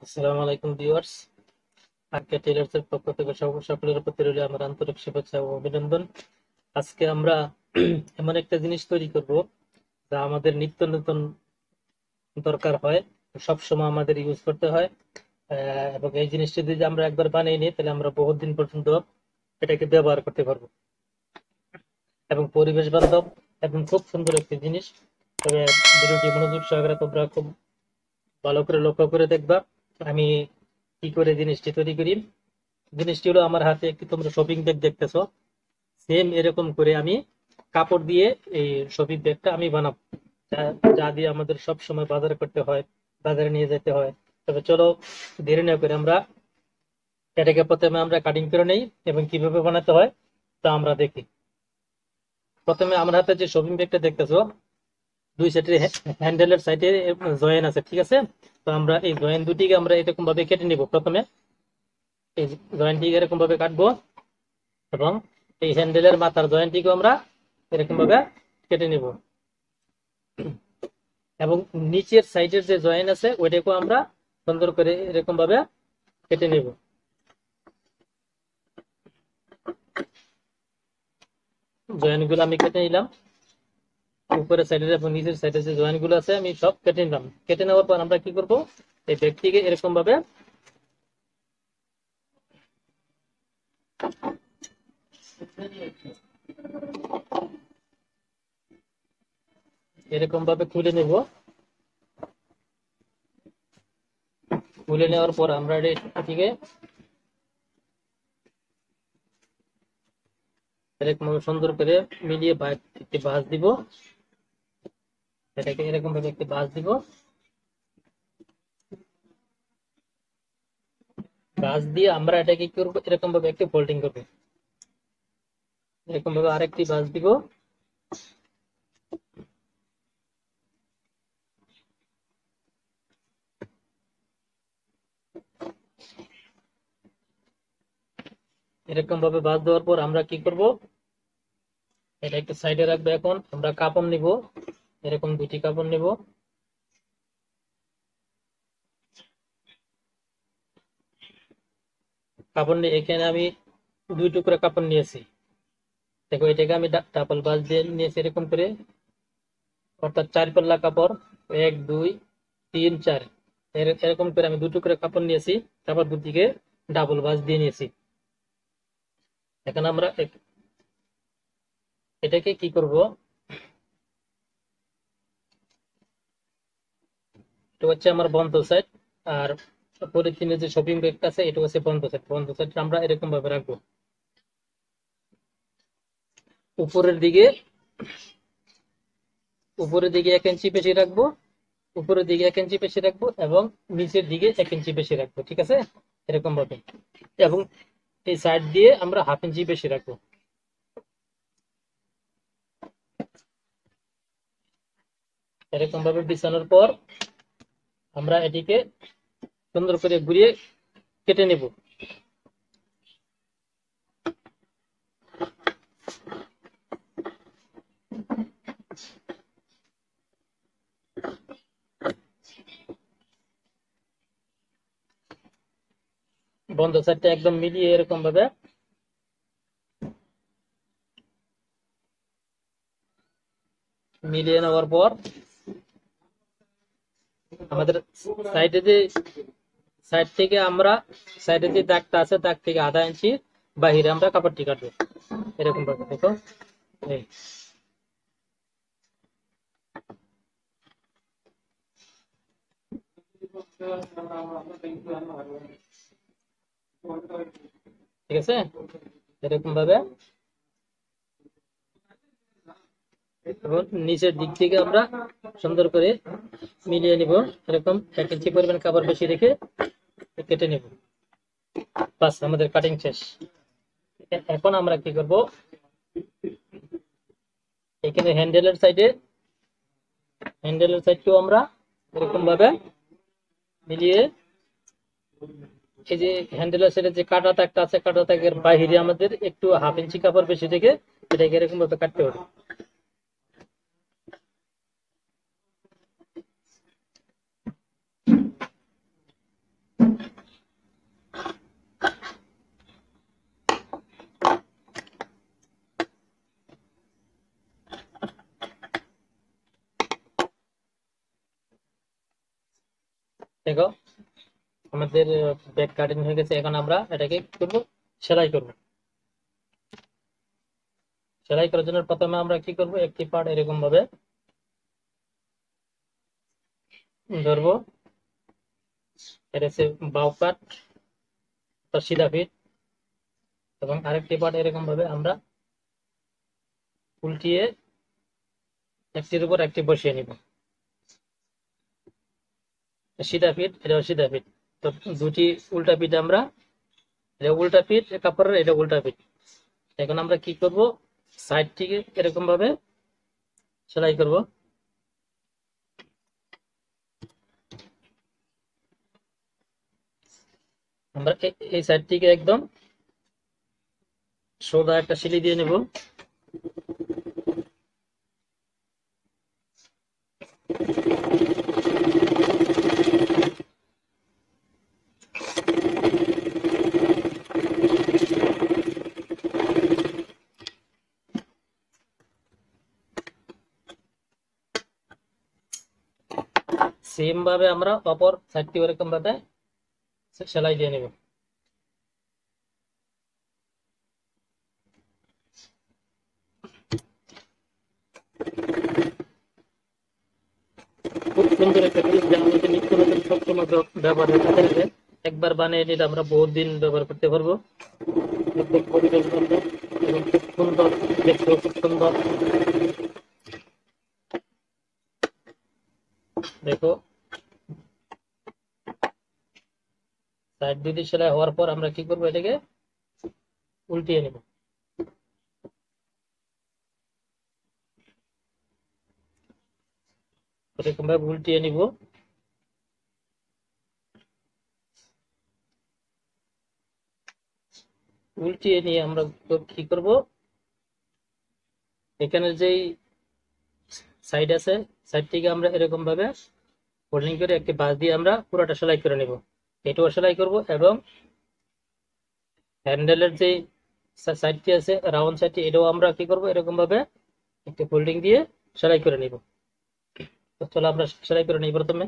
আসসালামু আলাইকুম viewers. RK Tailors এর পক্ষ থেকে সকলের প্রতি রইল আমার আন্তরিক শুভেচ্ছা ও অভিনন্দন। আজকে আমরা এমন একটা জিনিস তৈরি করব যা আমাদের নিত্য নতুন দরকার হয়, সব সময় আমাদের ইউজ করতে হয়। এবং এই জিনিসটা যদি আমরা একবার বানিয়ে নিই তাহলে আমরা বহুত দিন পর্যন্ত এটাকে ব্যবহার করতে পারবো এবং পরিবেশ বান্ধব এবং খুব সুন্দর একটি জিনিস। তবে ভিডিওটি মনোযোগ সহকারে তোমরা খুব ভালো করে লক্ষ্য করে দেখবা আমি কি করে জিনিসটি তৈরি করি। জিনিসটি হলো আমার হাতে একটি তোমরা শপিং ব্যাগ দেখতেছো, সেম এরকম করে আমি কাপড় দিয়ে এই শপিং ব্যাগটা আমি বানাবো, যা দিয়ে আমাদের সব সময় বাজার করতে হয়, বাজারে নিয়ে যেতে হয়। তবে চলো দেরি না করে আমরা এটাকে প্রথমে আমরা কাটিং করে নেই এবং কিভাবে বানাতে হয় তা আমরা দেখি। প্রথমে আমার হাতে যে শপিং ব্যাগটা দেখতেছো, দুই সাইডের হ্যান্ডেলের সাইডে জয়েন আছে, ঠিক আছে? তো আমরা এই জয়েন দুটিকে আমরা এরকম ভাবে কেটে নিব। প্রথমে এই জয়েন্টটিকে এরকম ভাবে কাটবো এবং এই হ্যান্ডেলের মাথার জয়েন্টটিকে আমরা এরকম ভাবে কেটে নিব এবং নিচের সাইডের যে জয়েন্ট আছে ওইটাকেও আমরা সুন্দর করে এরকম ভাবে কেটে নিব। জয়েন্ট গুলো আমি কেটে নিলাম, উপরের সাইডের এবং নিচের সাইডের যে জয়েন্ট গুলো আছে আমি সব কেটে নিলাম। কেটে নেওয়ার পর আমরা কি করব, এই ব্যাগটিকে এরকম ভাবে খুলে নেব। খুলে নেওয়ার পর আমরা এটিকে এরকম ভাবে সুন্দর করে মিলিয়ে একটি ভাঁজ দিব। এটাকে এরকম ভাবে একটি ভাঁজ দিব। ভাঁজ দিয়ে আমরা এটাকে কি করবো, এরকম ভাবে একটি ফোল্ডিং করবো। এরকম ভাবে আরেকটি ভাঁজ দিব। এরকম ভাবে ভাঁজ দেওয়ার পর আমরা কি করব, এটা একটু সাইডে রাখবো। এখন আমরা কাপড় নিব, এরকম দুটি কাপড় নিব। কাপড় নিয়ে এখানে আমি দুই টুকরা কাপড় নিয়েছি। দেখো এটাকে আমি ডাবল ভাঁজ দিয়ে নিয়েছি এরকম করে, অর্থাৎ 4 পাল্লা কাপড়, 1 2 3 4 এরকম করে আমি দুই টুকরা কাপড় নিয়েছি। তারপর দুদিকে ডাবল ভাঁজ দিয়ে নিয়েছি। এখন আমরা এটাকে কি করব, এটা হচ্ছে আমার বন্ধ সাইড, আর পলিথিনের যে শপিং ব্যাগটা আছে এটা হচ্ছে বন্ধ সাইড। বন্ধ সাইড আমরা এরকম ভাবে রাখবো। উপরের দিকে 1 ইঞ্চি বেশি রাখবো, উপরের দিকে 1 ইঞ্চি বেশি রাখবো এবং নিচের দিকে 1 ইঞ্চি বেশি রাখবো, ঠিক আছে? এরকম ভাবে। এবং এই সাইড দিয়ে আমরা 1/2 ইঞ্চি বেশি রাখবো। এরকম ভাবে বিছানোর পর আমরা এটিকে সুন্দর করে ঘুরিয়ে কেটে নেব। বন্ধ সাইডটা একদম মিলিয়ে এরকম ভাবে মিলিয়ে নেওয়ার পর আমাদের সাইডে যে সাইড থেকে আমরা সাইডে যে দাগটা আছে দাগ থেকে 1/2 ইঞ্চি বাহিরে আমরা কাপড়টি কাটবো এরকম ভাবে। দেখো এই ঠিক আছে, এরকম ভাবে। এবং নিচের দিক থেকে আমরা সুন্দর করে মিলিয়ে নিব। এরকম 1 ইঞ্চি পরিমাণ কাপড় বেশি রেখে কেটে নিব। বাস, আমাদের কাটিং শেষ। এখন আমরা কি করব, এখানে হ্যান্ডেলের সাইডকেও আমরা এরকম ভাবে মিলিয়ে, এই যে হ্যান্ডেলের সাইডে যে কাটা দাগটা আছে কাটা দাগের বাইরে আমাদের একটু 1/2 ইঞ্চি কাপড় বেশি রেখে এটাকে এরকম ভাবে কাটতে হবে। দেখো আমাদের ব্যাক কাটিং হয়ে গেছে। এখন আমরা এটাকে কি করব, সেলাই করব। সেলাই করার জন্য প্রথমে আমরা কি করব, একটি পার্ট এরকম ভাবে ধরবো, এটা হচ্ছে বাউ পার্ট বা সিধা ফিট, এবং আরেকটি পার্ট এরকম ভাবে আমরা উল্টিয়ে একটির উপর একটি বসিয়ে নিব। সিধা ফিট, এটাও সিধা ফিট। তো দুটি উল্টা ফিট, আমরা এটা উল্টা ফিট কাপড়ের, এটা উল্টা ফিট। এখন আমরা কি করব, সাইডটিকে এরকম ভাবে সেলাই করব। আমরা এই সাইডটিকে একদম সোজা একটা সিলি দিয়ে নেব। সেম ভাবে আমরা অপর সাইডটি এরকম ভাবে সেলাই দিয়ে নেব। খুব সুন্দর একটা জিনিস, যা আমাদের নিত্য নতুন সবসময় ব্যবহার হতে থাকবে। একবার বানিয়ে নিলে আমরা বহুত দিন ব্যবহার করতে পারবো। একদম পরিবেশ বান্ধব এবং খুব সুন্দর, দেখতেও খুব সুন্দর। দেখো সাইড দুটি সেলাই হওয়ার পর আমরা কি করবো, এটাকে উল্টিয়ে নেব। এরকম ভাবে উল্টিয়ে নিব। উল্টিয়ে নিয়ে আমরা কি করব, এখানে যেই সাইড আছে, সাইডটিকে আমরা এরকম ভাবে ফোল্ডিং করে একটি বাঁশ দিয়ে আমরা পুরোটা সেলাই করে নেব। এটাও সেলাই করব, এবং হ্যান্ডেলের যে সাইডটি আছে, রাউন্ড সাইডটি, এটাও আমরা কি করব, এরকম ভাবে একটি ফোল্ডিং দিয়ে সেলাই করে নিব। তো চলো আমরা সেলাই করে নিই প্রথমে।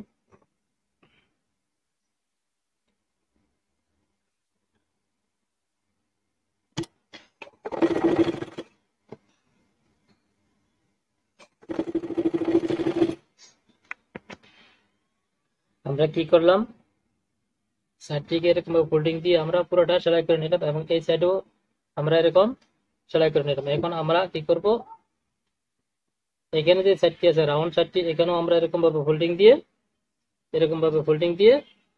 আমরা কি করলাম, সাইডটিকে এরকম ফোল্ডিং দিয়ে আমরা পুরোটা সেলাই করে নিলাম, এবং এই সাইডেও আমরা এরকম সেলাই করে নিলাম। এখন আমরা কি করব, এখানে যে সাইডটি আছে রাউন্ড সাইডটি, এখানেও আমরা এরকম ভাবে ফোল্ডিং দিয়ে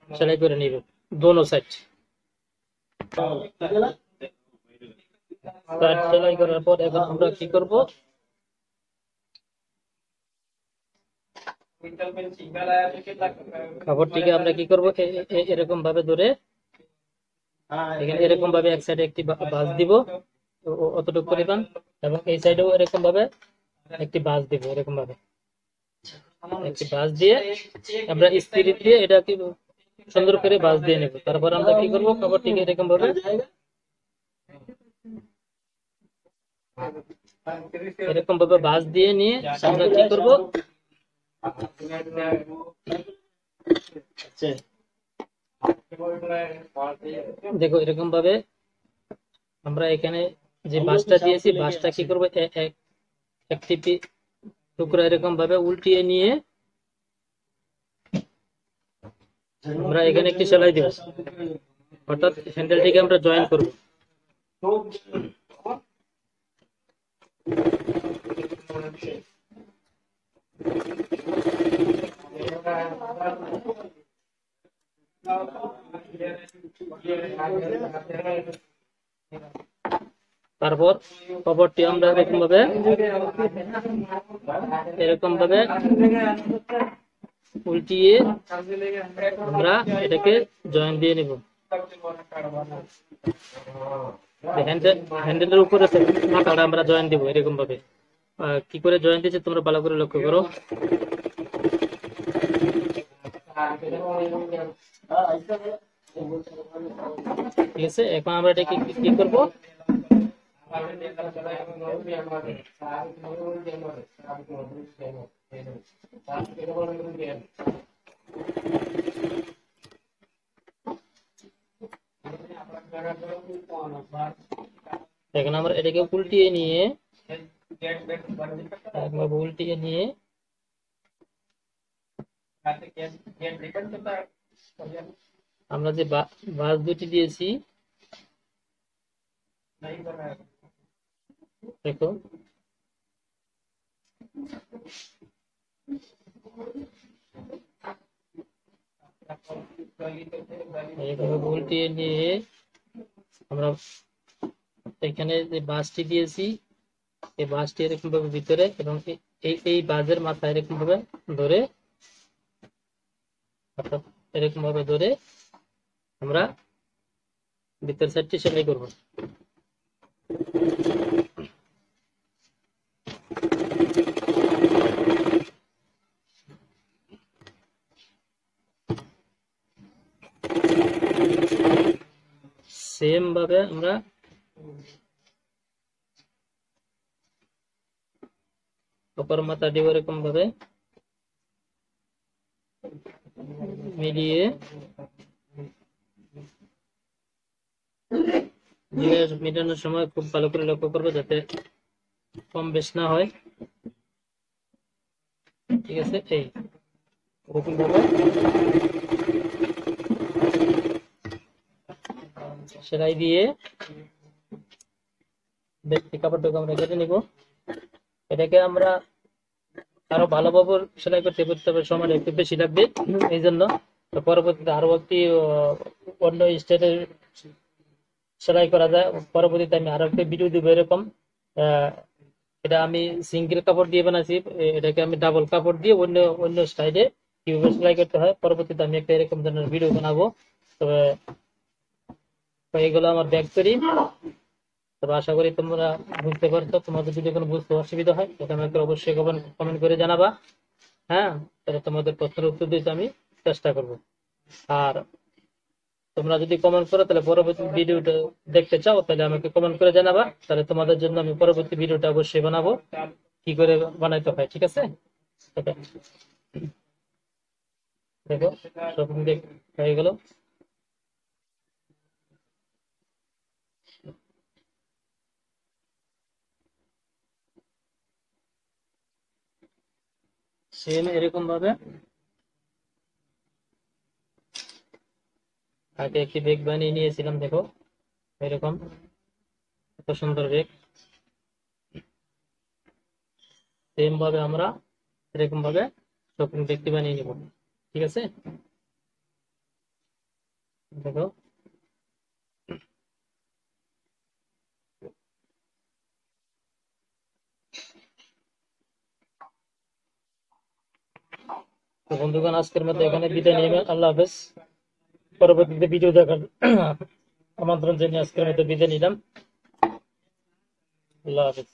সেলাই করে নিব দোনো সাইড। সেলাই করার পর এখন আমরা কি করব, কাপড়টিকে আমরা কি করব, এরকম ভাবে ধরে এখানে এরকম ভাবে এক সাইডে একটি বাঁশ দিব, অতটুকু পরিমাণ, এবং এই সাইডেও এরকম ভাবে একটি বাঁশ দিব। এরকম ভাবে একটি বাঁশ দিয়ে আমরা স্পিরিট দিয়ে এটা কি সুন্দর করে বাঁশ দিয়ে নেব। তারপর আমরা কি করব, কাপড়টিকে এরকম ভাবে বাঁশ দিয়ে নিয়ে আমরা কি করব, দেখো এরকম ভাবে আমরা এখানে যে বাঁশটা দিয়েছি, বাঁশটা কি করবো, একটি টুকরা এরকম ভাবে উল্টিয়ে নিয়ে আমরা এখানে একটি সেলাই দেব, অর্থাৎ হ্যান্ডেলটিকে আমরা জয়েন করব। তারপর কভারটি আমরা এরকম ভাবে উল্টিয়ে আমরা এটাকে জয়েন দিয়ে নিব। হ্যান্ডেলের উপরে মাথাটা আমরা জয়েন দিব এরকম ভাবে। কি করে জয়েন দিয়েছে তোমরা ভালো করে লক্ষ্য করো। ঠিক আছে, এখন আমরা এটাকে কি করব, এখন আমরা এটাকে উল্টিয়ে নিয়ে উল্টিয়ে নিয়ে আমরা যে বাস দুটি দিয়েছি দেখো এইভাবে উল্টিয়ে নিয়ে আমরা এখানে যে বাসটি দিয়েছি এই বাসটি এরকম ভাবে ভিতরে এবং এই বাসের মাথা এরকম ভাবে ধরে অর্থাৎ এরকম ভাবে ধরে আমরা ভিতর সাইডটি সেলাই করব। সেম ভাবে আমরা অপর মাথাটি এরকম ভাবে মিলিয়ে মেটানোর সময় খুব ভালো করে লক্ষ্য করবো যাতে কম বেশ না হয়। ঠিক আছে, এই এরকম ভাবে সেলাই দিয়ে কাপড়টাকে আমরা কেটে নিব। এটাকে আমরা আরো ভালোভাবে সেলাই করতে হবে, সময় একটু বেশি লাগবে। এই জন্য পরবর্তীতে আরো একটি অন্য স্টাইলের সেলাই করা যায়। পরবর্তীতে আমি আরো একটা ভিডিও দিব এরকম। এটা আমি সিঙ্গেল কাপড় দিয়ে বানাচ্ছি, এটাকে আমি ডাবল কাপড় দিয়ে অন্য অন্য স্টাইলে কিভাবে সেলাই করতে হয় পরবর্তীতে আমি একটা এরকম ধরনের ভিডিও বানাবো। তবে এগুলো আমার ব্যাক করি। তবে আশা করি তোমরা বুঝতে পারছো। তোমাদের যদি কোনো বুঝতে অসুবিধা হয় এটা আমাকে অবশ্যই কমেন্ট করে জানাবা। হ্যাঁ, তাহলে তোমাদের প্রশ্নের উত্তর দিতে আমি চেষ্টা করব। আর তোমরা যদি কমেন্ট করো তাহলে পরবর্তী ভিডিওটা দেখতে চাও তাহলে আমাকে কমেন্ট করে জানাবা, তাহলে তোমাদের জন্য আমি পরবর্তী ভিডিওটা অবশ্যই বানাবো কি করে বানাইতে হয়। ঠিক আছে, দেখো সব হয়ে গেল। সেম এরকম ভাবে আগে একটি বেগ বানিয়ে নিয়েছিলাম, দেখো এরকম এত সুন্দর বেগ। সেম ভাবে আমরা এরকম ভাবে শপিং বেগটি বানিয়ে নিব। ঠিক আছে, দেখো তো বন্ধুগণ, আজকের মধ্যে এখানে বিদায় নিয়ে আল্লাহ হাফেজ। পরবর্তীতে ভিডিও দেখার আমন্ত্রণ জানিয়ে আজকের মধ্যে বিদায় নিলাম। আল্লাহ হাফেজ।